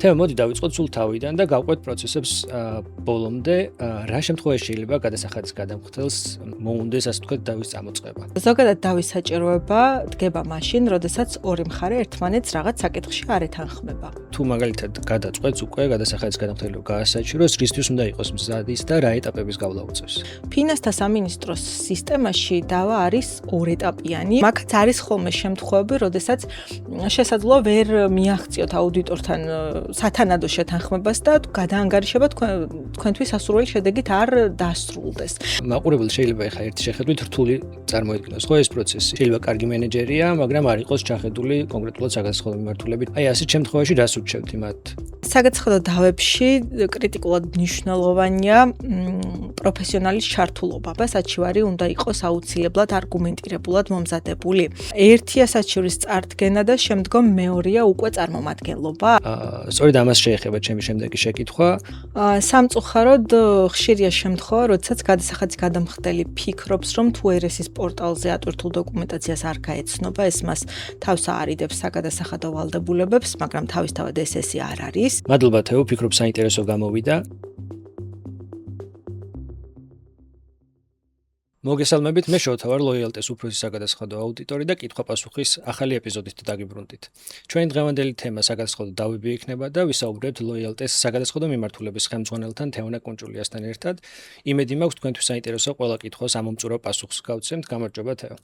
თემა მოდი დავიწყოთ სულ თავიდან და გავყვეთ პროცესებს ბოლომდე, რა შემთხვევაში შეიძლება გადასახადის გადამხდელს მოუნდეს ასე ვთქვათ დავის წამოწყება. ზოგადად დავის საჭიროება დგება მაშინ, როდესაც ორი მხარე ერთმანეთს რაღაც საკითხში არ ეთანხმება. თუ მაგალითად გადაწყვეტს უკვე გადასახადის გადამხდელი გაასაჭიროს, რისთვის უნდა იყოს მზადის და რა ეტაპების გავლა უწევს. ფინანსთა სამინისტროს სისტემაში დავა არის ორეტაპიანი. მაგაც არის ხოლმე შემთხვევები, როდესაც შესაძლოა ვერ მიაღწიოთ აუდიტორთან სათანადო შეთანხმებას და გადაანგარიშება თქვენთვის სასურველი შედეგით არ დასრულდეს. მაყურებელი შეიძლება ეხა ერთი შეხედვით რთული წარმოიდგინოს, ხო ეს პროცესი. შეიძლება კარგი მენეჯერია, მაგრამ არ იყოს ჩახედული კონკრეტულად საგადასახადო მიმართულებით. აი ასეთ შემთხვევაში რას ურჩევთ მათ? საგადასახადო დავებში კრიტიკულად მნიშვნელოვანია პროფესიონალის ჩართულობა და საჩივარი უნდა იყოს აუცილებლად არგუმენტირებულად მომზადებული. ერთია საჩივრის წარდგენა და შემდგომ მეორეა უკვე წარმომადგენლობა. სწორედ ამას შეეხება ჩემი შემდეგი შეკითხვა. სამწუხაროდ ხშირია შემთხვევა, როდესაც გადასახადის გადამხდელი ფიქრობს, რომ თუ RS-ის პორტალზე ატვირთულ დოკუმენტაციას არ გაეცნობა, ეს მას თავს აარიდებს საგადასახადო ვალდებულებებს, მაგრამ თავისთავად ეს არ არის. მადლობა თეო, ფიქრობ საინტერესო გამოვიდა. მოგესალმებით, მე შოთავარ ლოიალტეს უფროსი საგადასახადო აუდიტორი და კითხვა-პასუხის ახალი ეპიზოდით დაგიბრუნდით. ჩვენი დღევანდელი თემა საგადასახადო დავები იქნება და ვისაუბრებთ ლოიალტეს საგადასახადო მიმართულების ხელმძღვანელთან თეონა კუნჭულიასთან ერთად. იმედი მაქვს თქვენთვის საინტერესო ყველა კითხვას ამომწურო პასუხს გავცემთ. გამარჯობა თეო.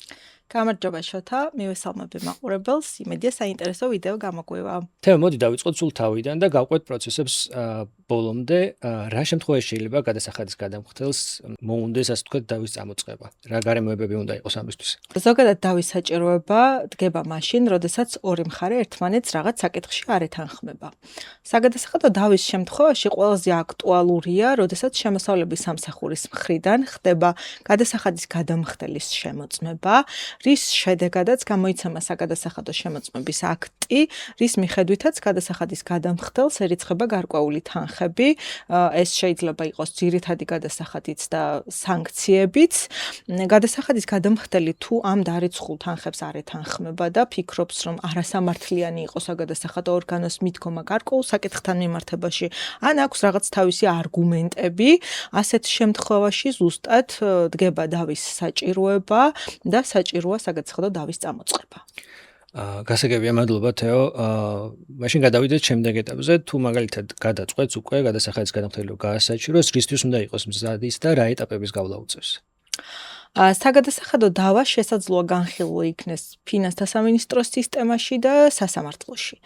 გამარჯობა შოთა, მივესალმები მაყურებელს, იმედია საინტერესო ვიდეო გამოგვივა. თეო, მოდი დავიწყოთ სულ თავიდან და გავყვეთ პროცესებს ბოლომდე, რა შემთხვევაში შეიძლება გადასახადის გადამხდელს მოუნდეს ასე ვთქვათ დავის წამოწყება. რა გარემოებები უნდა იყოს ამისთვის? ზოგადად დავის საჭიროება დგება მაშინ, როდესაც ორი მხარე ერთმანეთს რაღაც საკითხში არ ეთანხმება. საგადასახადო დავის შემთხვევაში ყველაზე აქტუალურია, როდესაც შემოსავლების სამსახურის მხრიდან ხდება გადასახადის გადამხდელის შემოწმება, რის შედეგადაც გამოიცემა საგადასახადო შემოწმების აქტი, რის მიხედვითაც გადასახადის გადამხდელს ერიცხება გარკვეული თანხები. ეს შეიძლება იყოს ძირითადი გადასახადიც და სანქციებიც. გადასახადის გადამხდელი თუ ამ დარიცხულ თანხებს არ ეთანხმება და ფიქრობს, რომ არასამართლიანი იყო საგადასახადო ორგანოს მიდგომა გარკვეულ საკითხთან მიმართებაში, ან აქვს რაღაც თავისი არგუმენტები, ასეთ შემთხვევაში ზუსტად დგება დავის საჭიროება და საჭიროა საგადასახადო დავის წამოწყება. გასაგებია, მადლობა თეო. მაშინ გადავიდეთ შემდეგ ეტაპზე. თუ მაგალითად გადაწყვეტს უკვე გადასახადის გადამხდელი გაასაჭიროს, რისთვის უნდა იყოს მზადის და რა ეტაპების გავლა უწევს? საგადასახადო დავა შესაძლოა განხილული იქნეს ფინანსთა სამინისტროს სისტემაში და სასამართლოში.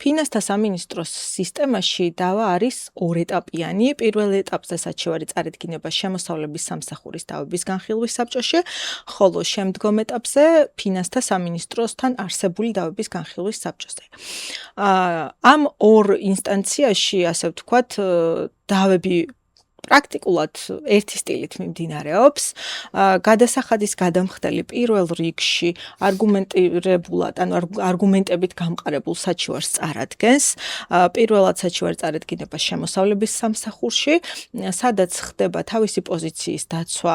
ფინანსთა სამინისტროს სისტემაში დავა არის ორეტაპიანი. პირველ ეტაპზე საჩივარი წარედგინება შემოსავლების სამსახურის დავების განხილვის საბჭოში, ხოლო შემდგომ ეტაპზე ფინანსთა სამინისტროსთან არსებული დავების განხილვის საბჭოზე. ამ ორ ინსტანციაში, ასე ვთქვათ, დავები პრაქტიკულად ერთი სტილით მიმდინარეობს. გადასახადის გადამხდელი პირველ რიგში არგუმენტირებულად, ანუ არგუმენტებით გამყარებულ საჩივარს წარადგენს. პირველად საჩივარი წარადგინება შემოსავლების სამსახურში, სადაც ხდება თავისი პოზიციის დაცვა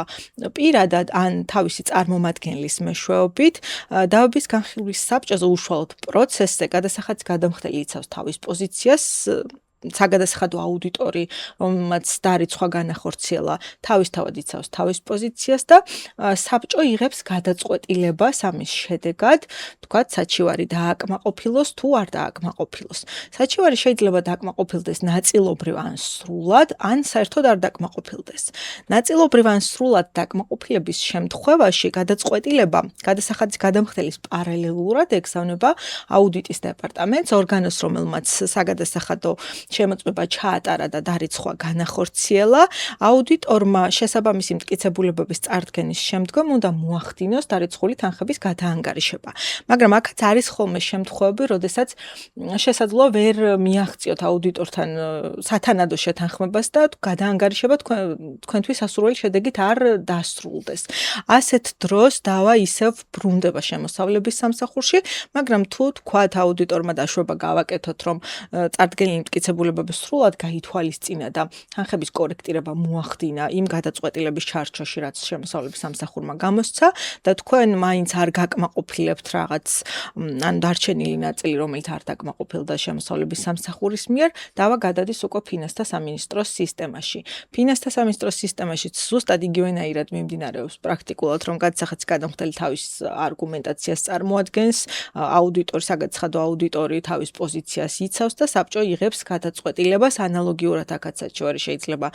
პირადად ან თავისი წარმომადგენლის მეშვეობით. დავების განხილვის საბჭოზე უშუალოდ პროცესზე გადასახადის გადამხდელი იცავს თავის პოზიციას, საგადასახადო აუდიტორი, რომელმაც დარიცხვა განახორციელა, თავისთავად იცავს თავის პოზიციას და საბჭო იღებს გადაწყვეტილებას ამის შედეგად, თქვათ, საჩივარი დააკმაყოფილოს თუ არ დააკმაყოფილოს. საჩივარი შეიძლება დააკმაყოფილდეს ნაწილობრივ ან სრულად, ან საერთოდ არ დააკმაყოფილდეს. ნაწილობრივ ან სრულად დააკმაყოფილების შემთხვევაში გადაწყვეტილება გადასახადის გადამხდელის პარალელურად ეგზავნება აუდიტის დეპარტამენტს, ორგანოს, რომელმაც საგადასახადო შემოწმება ჩაატარა და დარიცხვა განახორციელა. აუდიტორმა შესაბამისი მტკიცებულებების წარდგენის შემდგომ უნდა მოახდინოს დარიცხული თანხების გადაანგარიშება. მაგრამ აქაც არის ხოლმე შემთხვევები, როდესაც შესაძლოა ვერ მიაღწიოთ აუდიტორთან სათანადო შეთანხმებას და გადაანგარიშება თქვენთვის სასურველი შედეგით არ დასრულდეს. ასეთ დროს დავა ისევ ბრუნდება შემოსავლების სამსახურში, მაგრამ თუ თქვათ აუდიტორმა დაშვება გავაკეთოთ, რომ წარდგენილი მტკიცებულებები დაწესებულებების სრულად გაითვალისწინა და თანხების კორექტირება მოახდინა იმ გადაწყვეტილების ჩარჩოში, რაც შემოსავლების სამსახურმა გამოსცა და თქვენ მაინც არ გაკმაყოფილებთ რაღაც ან დარჩენილი ნაწილი, რომელიც არ დაკმაყოფილდა შემოსავლების სამსახურის მიერ, დავა გადადის უკვე ფინანსთა სამინისტროს სისტემაში. ფინანსთა სამინისტროს სისტემაშიც ზუსტად იგივენაირად მიმდინარეობს პრაქტიკულად, რომ გადასახადის გადამხდელი თავის არგუმენტაციას წარმოადგენს, აუდიტორი, საგადასახადო აუდიტორი თავის პოზიციას იცავს და საბჭო იღებს გადაწყვეტილებას ანალოგიურად აქაც საჩივარი შეიძლება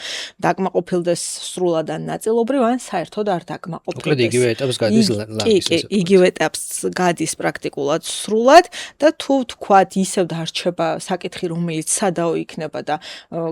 დაკმაყოფილდეს სრულად ან ნაწილობრივ, ან საერთოდ არ დაკმაყოფილდეს. მოკლედ იგივე ეტაპს გადის ლამის. კი, იგივე ეტაპს გადის პრაქტიკულად სრულად და თუ თქვათ ისევ დარჩება საკითხი, რომელიც სადაო იქნება და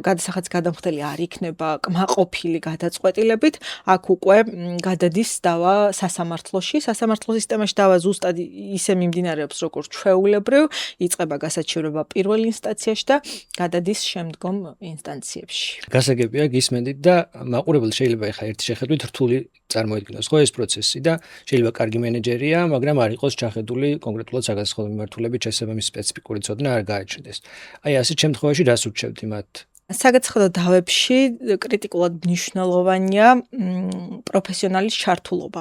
გადასახადის გადამხდელი არ იქნება კმაყოფილი გადაწყვეტილებით, აქ უკვე გადადის დავა სასამართლოში. სასამართლო სისტემაში დავა ზუსტად ისე მიმდინარეობს, როგორც ჩვეულებრივ, იწყება გასაჩივრება პირველ ინსტანციაში და გადადის შემდგომ ინსტანციებში. გასაგებია გისმენდით და მაყურებელი შეიძლება ეხა ერთი შეხედვით რთული წარმოიდგინოს ხო ეს პროცესი და შეიძლება კარგი მენეჯერია, მაგრამ არ იყოს ჩახედული კონკრეტულად საგადასახადო მიმართულებით შესაბამისი სპეციფიკური ცოდნა არ გააჩნდეს. აი ასეთ შემთხვევაში რას ურჩევთ მათ? საგადასახადო დავებში კრიტიკულად მნიშვნელოვანია პროფესიონალის ჩართულობა.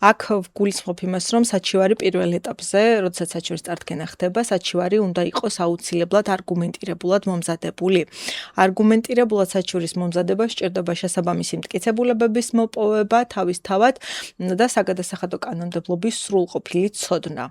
აქ გულისხმობ იმას, რომ საჩივარი პირველ ეტაპზე, როდესაც საჩივრის წარდგენა ხდება, საჩივარი უნდა იყოს აუცილებლად არგუმენტირებულად მომზადებული. არგუმენტირებულად საჩივრის მომზადება სჭირდება შესაბამისი მტკიცებულებების მოპოვება, თავისთავად და საგადასახადო კანონმდებლობის სრულყოფილი ცოდნა.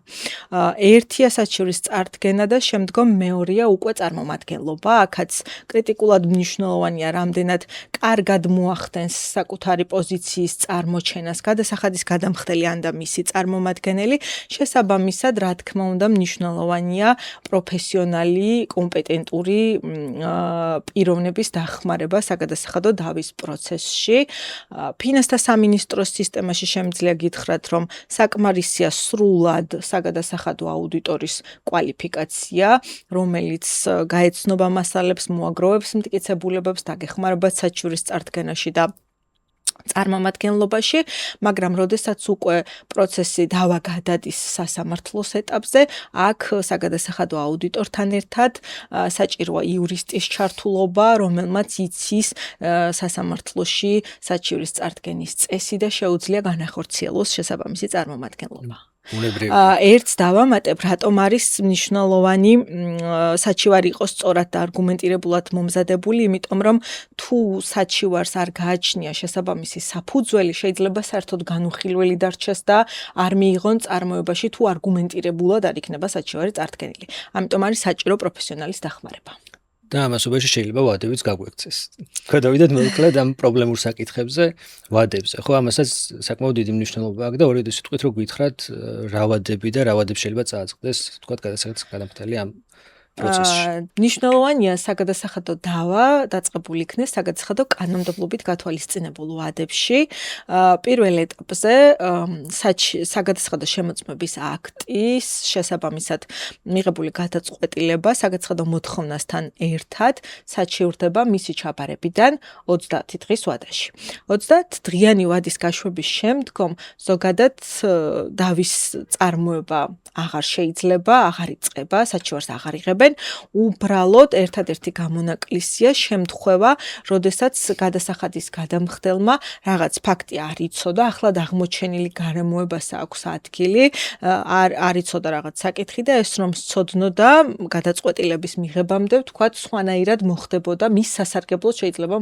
ერთია საჩივრის წარდგენა და შემდგომ მეორეა უკვე წარმომადგენლობა. აქაც კრიტიკულად მნიშვნელოვანია რამდენად კარგად მოახდენს საკუთარი პოზიციის წარმოჩენას გადასახადის გადამხდელი ან და მისი წარმომადგენელი. შესაბამისად, რა თქმა უნდა, მნიშვნელოვანია პროფესიონალი, კომპეტენტური პიროვნების დახმარება საგადასახადო დავის პროცესში. ფინანსთა სამინისტროს სისტემაში შემიძლია გითხრათ, რომ საკმარისია სრულად საგადასახადო აუდიტორის კვალიფიკაცია, რომელიც გაეცნობა მასალებს, მოაგროვებს მტკიცებულებებს, დაგეხმარებათ საჩივრის წარდგენაში და წარმომადგენლობაში, მაგრამ როდესაც უკვე პროცესი დავა გადადის სასამართლოს ეტაპზე, აქ საგადასახადო აუდიტორთან ერთად საჭიროა იურისტის ჩართულობა, რომელმაც იცის სასამართლოში საჩივრის წარდგენის წესი და შეუძლია განახორციელოს შესაბამისი წარმომადგენლობა. ერთს დავამატებ, რატომ არის მნიშვნელოვანი საჩივარი იყოს სწორად და არგუმენტირებულად მომზადებული, იმიტომ რომ თუ საჩივარს არ გააჩნია შესაბამისი საფუძველი, შეიძლება საერთოდ განუხილველი დარჩეს და არ მიიღონ წარმოებაში, თუ არგუმენტირებულად არ იქნება საჩივარი წარდგენილი. ამიტომ არის საჭირო პროფესიონალის დახმარება. და ამასობაში შეიძლება ვადებიც გაგვექცეს. გადავიდეთ მოკლედ ამ პრობლემურ საკითხებზე, ვადებზე. ხო, ამასაც საკმაოდ დიდი მნიშვნელობა აქვს და ორი სიტყვით რო გითხრათ, რა ვადები და რა ვადებს შეიძლება წააწყდეს, თქვათ გადასახადის გადამხდელი ამ პროცესში. მნიშვნელოვანია საგადასახადო დავა დაწყებული იქნეს საგადასახადო კანონმდებლობით გათვალისწინებულ ვადებში. პირველ ეტაპზე საგადასახადო შემოწმების აქტის შესაბამისად მიღებული გადაწყვეტილება საგადასახადო მოთხოვნასთან ერთად საჩივრდება მისი ჩაბარებიდან 30 დღის ვადაში. 30 დღიანი ვადის გაშვების შემდგომ ზოგადად დავის წარმოება აღარ შეიძლება, აღარ იწყება, საჩივარს აღარ იღებენ. უბრალოდ ერთადერთი გამონაკლისია შემთხვევა, როდესაც გადასახადის გადამხდელმა რაღაც ფაქტი არ იცოდა, ახლად აღმოჩენილი გარემოებას აქვს ადგილი, არ იცოდა რაღაც საკითხი და ეს რომ სცოდნოდა გადაწყვეტილების მიღებამდე, ვთქვათ, სხვანაირად მოხდებოდა, მის სასარგებლოდ შეიძლება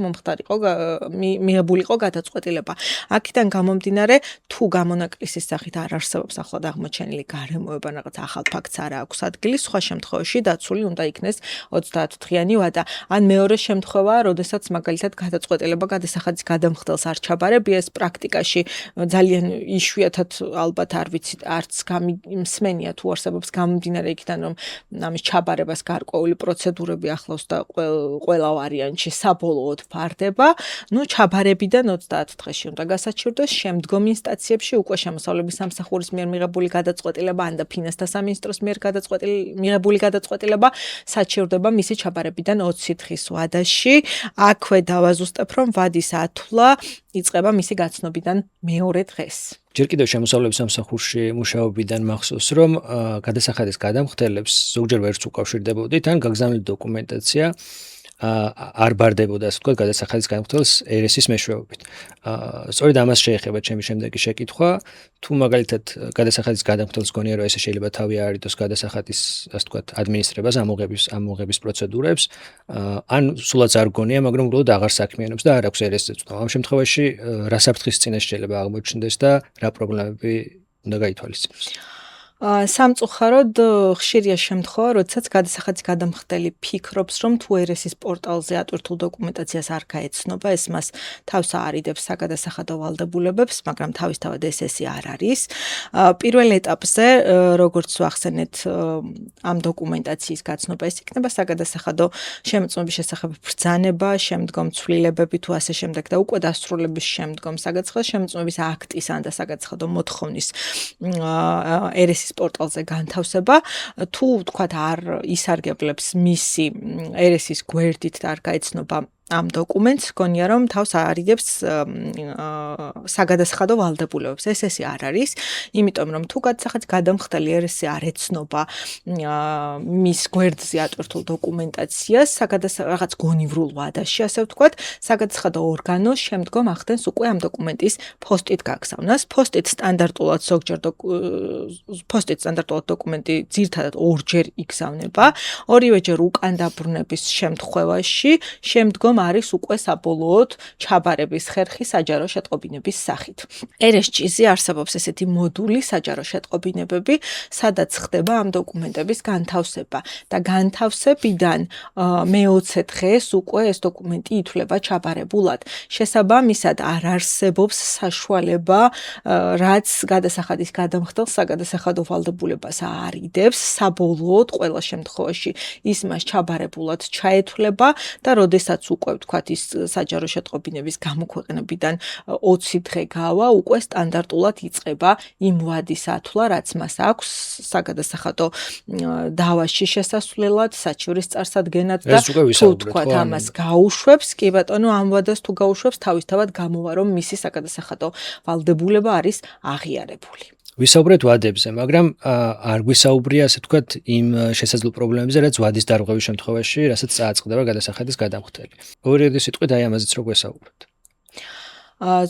მიღებულიყო გადაწყვეტილება. აქედან გამომდინარე, თუ გამონაკლისის სახით არ არსებობს ახლად აღმოჩენილი გარემოება, რაღაც ახალ ფაქტს არ აქვს ადგილი, სხვა შემთხვევაში დაცული უნდა იქნეს 30 დღიანი ვადა. ან მეორე შემთხვევაა, როდესაც მაგალითად გადაწყვეტილება გადასახადის გადამხდელს არ ჩაბარებია, ეს პრაქტიკაში ძალიან იშვიათად ალბათ არ ვიცით, არც მსმენია თუ არსებობს გამომდინარე იქიდან, რომ ამის ჩაბარებას გარკვეული პროცედურები ახლავს და ყველა ვარიანტში საბოლოოდ ფარდება. ჩაბარებიდან 30 დღეში უნდა გასაჩივრდეს, შემდგომ ინსტანციებში უკვე შემოსავლების სამსახურის მიერ მიღებული გადაწყვეტილება ან და ფინანსთა სამინისტროს მიერ მიღებული გადაწყვეტილება განთავსება საჩივრდება მისი ჩაბარებიდან 20 დღის ვადაში. აქვე დავაზუსტებ, რომ ვადის ათვლა იწყება მისი გაცნობიდან მეორე დღეს. ჯერ კიდევ შემოსავლების სამსახურში მუშაობიდან მახსოვს, რომ გადასახადის გადამხდელებს ზოგჯერ ვერც უკავშირდებოდით, ან გაგზავნილი დოკუმენტაცია არ ბარდებოდა, ასე ვთქვათ, გადასახადის გადამხდელს ერესის მეშვეობით. სწორედ ამას შეეხება ჩემი შემდეგი შეკითხვა, თუ მაგალითად გადასახადის გადამხდელს გონია, რომ ესე შეიძლება თავი აარიდოს გადასახადის, ასე ვთქვათ, ადმინისტრებას, ამოღების პროცედურებს, ან სულაც არ გონია, მაგრამ უბრალოდ აღარ საქმიანობს და არ აქვს ერესზე წვდომა. ამ შემთხვევაში რა საფრთხის წინაშე შეიძლება აღმოჩნდეს და რა პრობლემები უნდა გაითვალისწინოს? სამწუხაროდ ხშირია შემთხვევა, როდესაც გადასახადის გადამხდელი ფიქრობს, რომ თუ ერესის პორტალზე ატვირთულ დოკუმენტაციას არ გაეცნობა, ეს მას თავს აარიდებს საგადასახადო ვალდებულებებს, მაგრამ თავისთავად ესე არ არის. პირველ ეტაპზე, როგორც ვახსენეთ, ამ დოკუმენტაციის გაცნობა ეს იქნება საგადასახადო შემოწმების შესახებ ბრძანება, შემდგომ ცვლილებები თუ ასე შემდეგ და უკვე დასრულების შემდგომ საგადასახადო შემოწმების აქტის ან და საგადასახადო მოთხოვნის ერესის პორტალზე განთავსება, თუ ვთქვათ არ ისარგებლებს მისი ერესის გვერდით და არ გაეცნობა ამ დოკუმენტს, გონია რომ თავს აარიდებს საგადასახადო ვალდებულებებს. ესე არ არის, იმიტომ რომ თუ გადასახადის გადამხდელი ერესზე არ ეცნობა მის გვერდზე ატვირთულ დოკუმენტაციას, რაღაც გონივრულ ვადაში, ასე ვთქვათ, საგადასახადო ორგანო შემდგომ ახდენს უკვე ამ დოკუმენტის ფოსტით გაგზავნას. ფოსტით სტანდარტულად დოკუმენტი ძირითადად ორჯერ იგზავნება, ორივეჯერ უკან დაბრუნების შემთხვევაში, შემდგომ არის უკვე საბოლოოდ ჩაბარების ხერხი საჯარო შეტყობინების სახით. ერესჭიზე არსებობს ესეთი მოდული საჯარო შეტყობინებები, სადაც ხდება ამ დოკუმენტების განთავსება და განთავსებიდან მე-20 დღეს უკვე ეს დოკუმენტი ითვლება ჩაბარებულად. შესაბამისად არ არსებობს საშუალება, რაც გადასახადის გადამხდელს საგადასახადო ვალდებულებას აარიდებს, საბოლოოდ ყველა შემთხვევაში ის მას ჩაბარებულად ჩაეთვლება და როდესაც უკვე ვთქვათ ის საჯარო შეტყობინების გამოქვეყნებიდან 20 დღე გავა, უკვე სტანდარტულად იწყება იმ ვადის ათვლა, რაც მას აქვს საგადასახადო დავაში შესასვლელად, საჩივრის წარსადგენად და თუ ვთქვათ ამას გაუშვებს, კი ბატონო, ამ ვადას თუ გაუშვებს, თავისთავად გამოვა, რომ მისი საგადასახადო ვალდებულება არის აღიარებული. ვისაუბრეთ ვადებზე, მაგრამ არ გვისაუბრია, ასე ვთქვათ, იმ შესაძლო პრობლემებზე, რაც ვადის დარღვევის შემთხვევაში, რასაც წააწყდება გადასახადის გადამხდელი. ორი სიტყვით აი ამაზეც რო გვესაუბროთ.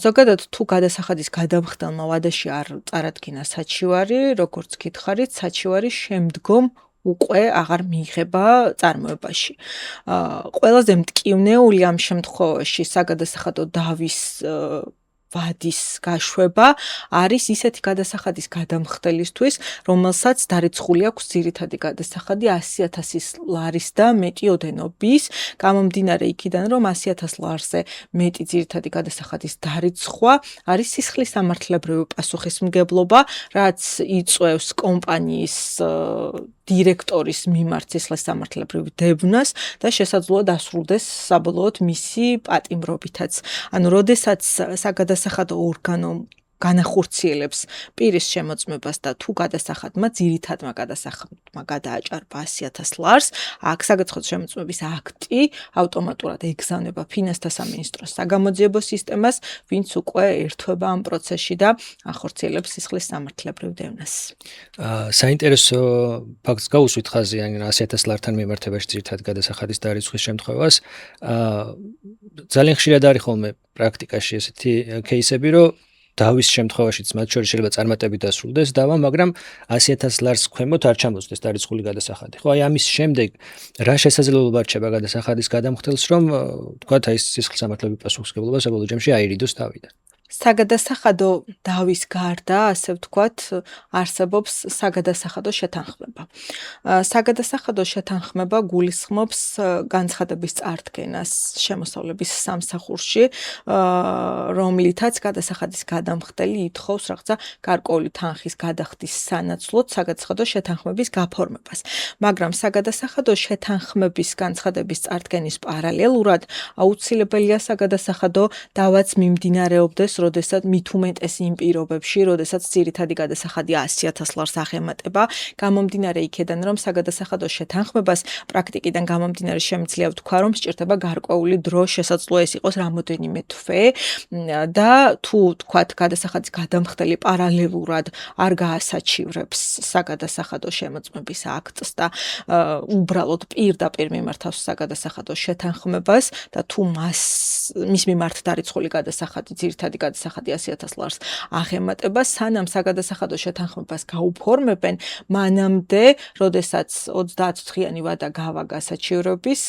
ზოგადად თუ გადასახადის გადამხდელმა ვადაში არ წარადგინა საჩივარი, როგორც გითხარით, საჩივარი შემდგომ უკვე აღარ მიიღება წარმოებაში. ყველაზე მტკივნეული ამ შემთხვევაში საგადასახადო დავის ვადის გაშვება არის ისეთი გადასახადის გადამხდელისთვის, რომელსაც დარიცხული აქვს ძირითადი გადასახადი 100,000 ლარის და მეტი ოდენობის, გამომდინარე იქიდან, რომ 100,000 ლარზე მეტი ძირითადი გადასახადის დარიცხვა არის სისხლის სამართლებრივი პასუხისმგებლობა, რაც იწვევს კომპანიის დირექტორის მიმართ სისხლის სამართლებრივ დევნას და შესაძლოა დასრულდეს საბოლოოდ მისი პატიმრობითაც. ანუ როდესაც საგადასახადო ორგანო განახორციელებს პირის შემოწმებას და თუ გადასახადმა ძირითადმა გადასახადმა გადააჭარბა 100,000 ლარს, აქ საგადასახადო შემოწმების აქტი ავტომატურად ეგზავნება ფინანსთა სამინისტროს საგამოძიებო სისტემას, ვინც უკვე ერთვება ამ პროცესში და ახორციელებს სისხლის სამართლებრივ დევნას. საინტერესო ფაქტს გაუსვით ხაზი, ან 100,000 ლართან მიმართებაში ძირითადად გადასახადის დარიცხვის შემთხვევას. ძალიან ხშირად არის ხოლმე პრაქტიკაში ესეთი кейსები, რომ დავის შემთხვევაშიც მათ შორის შეიძლება წარმატებით დასრულდეს დავა, მაგრამ 100,000 ლარს ქვემოთ არ ჩამოწდეს დარიცხული გადასახადი. ხო, აი ამის შემდეგ რა შესაძლებლობა რჩება გადასახადის გადამხდელს, რომ თქვათ აი სისხლის სამართლებრივი პასუხისმგებლობა საბოლოო ჯამში აირიდოს თავიდან. საგადასახადო დავის გარდა, ასე ვთქვათ, არსებობს საგადასახადო შეთანხმება. საგადასახადო შეთანხმება გულისხმობს განცხადების წარდგენას შემოსავლების სამსახურში, რომლითაც გადასახადის გადამხდელი ითხოვს რაღაცა გარკვეული თანხის გადახდის სანაცვლოდ საგადასახადო შეთანხმების გაფორმებას. მაგრამ საგადასახადო შეთანხმების განცხადების წარდგენის პარალელურად აუცილებელია საგადასახადო დავაც მიმდინარეობდეს როდესაც მით უმეტეს იმ პირობებში, როდესაც ძირითადი გადასახადი 100.000 ლარს აღემატება, გამომდინარე იქედან, რომ საგადასახადო შეთანხმებას პრაქტიკიდან გამომდინარე შემიძლია ვთქვა, რომ სჭირდება გარკვეული დრო, შესაძლოა ეს იყოს რამოდენიმე თვე და თუ თქვათ გადასახადის გადამხდელი პარალელურად არ გაასაჩივრებს საგადასახადო შემოწმების აქტს და უბრალოდ პირდაპირ მიმართავს საგადასახადო შეთანხმებას და თუ მის მიმართ დარიცხული გადასახადი, ძირითადი გადასახადი 100.000 ლარს აღემატება, სანამ საგადასახადო შეთანხმებას გაუფორმებენ, მანამდე, როდესაც 30 დღიანი ვადა გავა გასაჩივრების,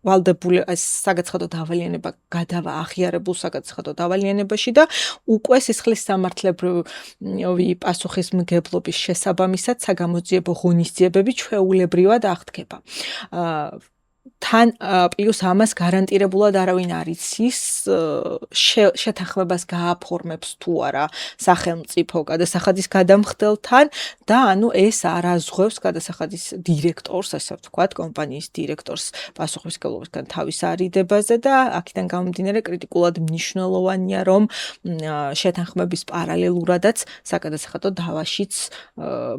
ვალდებული საგაცხადო დავალიანება გადავა აღიარებულ საგაცხადო დავალიანებაში და უკვე სისხლის სამართლებრივი პასუხისმგებლობის შესაბამისად საგამოძიებო ღონისძიებები ჩვეულებრივად აღდგება. თან პლუს ამას გარანტირებულად არავინ არ იცის შეთანხმებას გააფორმებს თუ არა სახელმწიფო გადასახადის გადამხდელთან და ანუ ეს არ აზღვევს გადასახადის დირექტორს, ასე ვთქვათ, კომპანიის დირექტორს პასუხისმგებლობისგან თავის არიდებაზე და აქედან გამომდინარე კრიტიკულად მნიშვნელოვანია, რომ შეთანხმების პარალელურადაც საგადასახადო დავაშიც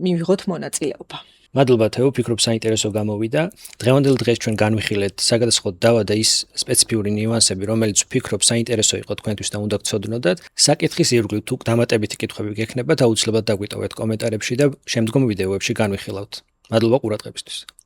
მივიღოთ მონაწილეობა. მადლობა თეო, ფიქრობ საინტერესო გამოვიდა. დღევანდელ დღეს ჩვენ განვიხილეთ საგადასახადო დავა და ის სპეციფიური ნიუანსები, რომელიც ვფიქრობ საინტერესო იყო თქვენთვის და უნდა გცოდნოდათ. საკითხის ირგვლივ თუ დამატებითი კითხვები გექნებათ, აუცილებლად დაგვიტოვეთ კომენტარებში და შემდგომ ვიდეოებში განვიხილავთ. მადლობა ყურადღებისთვის.